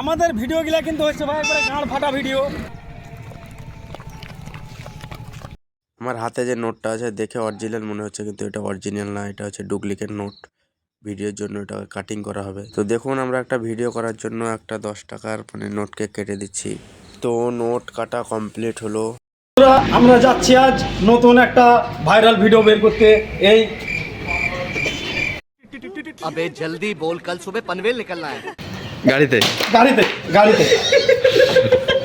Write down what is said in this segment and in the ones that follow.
আমাদের ভিডিওগুলা কিন্তু হচ্ছে ভাই একবারে গাঁড় ফাটা ভিডিও। আমার হাতে যে নোটটা আছে দেখে অরিজিনাল মনে হচ্ছে, কিন্তু এটা অরিজিনাল না, এটা হচ্ছে ডুপ্লিকেট নোট। ভিডিওর জন্য এটা কাটিং করা হবে। তো দেখুন আমরা একটা ভিডিও করার জন্য একটা 10 টাকার মানে নোটকে কেটে দিচ্ছি। তো নোট কাটা কমপ্লিট হলো। আমরা যাচ্ছি আজ নতুন একটা ভাইরাল ভিডিও বের করতে। এই अबे जल्दी बोल, कल सुबह पनवेल निकलना है। গাড়িতে গাড়িতে গাড়িতে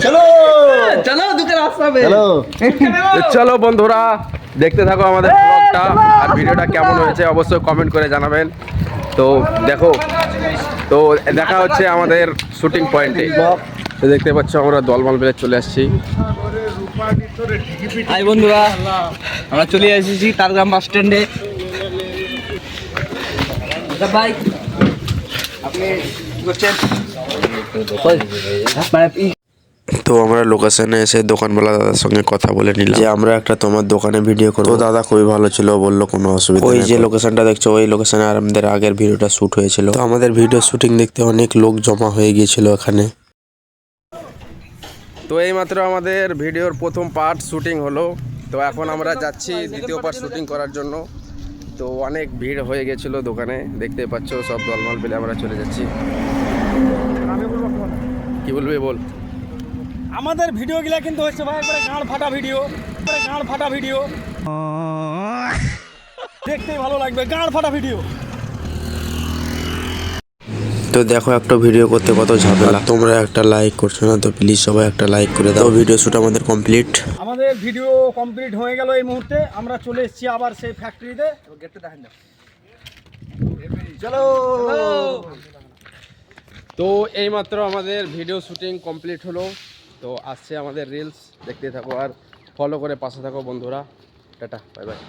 চলো चलो दूसरा रास्ता पे চলো বন্ধুরা, দেখতে থাকো আমাদের ব্লগটা। আর ভিডিওটা কেমন হয়েছে অবশ্যই কমেন্ট করে জানাবেন। তো দেখো, তো দেখা হচ্ছে আমাদের শুটিং পয়েন্টে। তো দেখতে পাচ্ছ আমরা দলমাল বেলে চলে আসছি। হাই বন্ধুরা, আমরা চলে এসেছি তারগ্রাম বাস স্ট্যান্ডে। ভাই আপনি কি করছেন? তো আমরা লোকেশনে এসে দোকানওয়ালা দাদার সঙ্গে কথা বলে নিলাম যে আমরা একটা তোমার দোকানে ভিডিও করবো। তো দাদা খুবই ভালো ছিল, বললো কোনো অসুবিধা নেই। ওই যে লোকেশনটা দেখছো, ওই লোকেশনে আর আমাদের আগের ভিডিওটা শুট হয়েছিল। তো আমাদের ভিডিও শুটিং দেখতে অনেক লোক জমা হয়ে গিয়েছিল এখানে। তো এইমাত্র আমাদের ভিডিওর প্রথম পার্ট শুটিং হলো। তো এখন আমরা যাচ্ছি দ্বিতীয় পার্ট শুটিং করার জন্য। তো অনেক ভিড় হয়ে গেছিলো দোকানে, দেখতে পাচ্ছ সব দলমাল পেলে আমরা চলে যাচ্ছি। কি বলবি বল। আমাদের ভিডিওগুলা কিন্তু হচ্ছে ভাই একবারে গাঁড় ফাটা ভিডিও, একবারে গাঁড় ফাটা ভিডিও। দেখতেই ভালো লাগবে, গাঁড় ফাটা ভিডিও। তো দেখো একটা ভিডিও করতে কত ঝামেলা, তোমরা একটা লাইক করছো না, তো প্লিজ সবাই একটা লাইক করে দাও। ভিডিও শুট আমাদের কমপ্লিট। আমাদের ভিডিও কমপ্লিট হয়ে গেল এই মুহূর্তে। আমরা চলে এসেছি আবার সেই ফ্যাক্টরিতে। চলো তো এইমাত্র আমাদের ভিডিও শুটিং কমপ্লিট হলো। তো আসছে আমাদের রিলস, দেখতে থাকো আর ফলো করে পাশে থাকো বন্ধুরা। Tata, bye bye.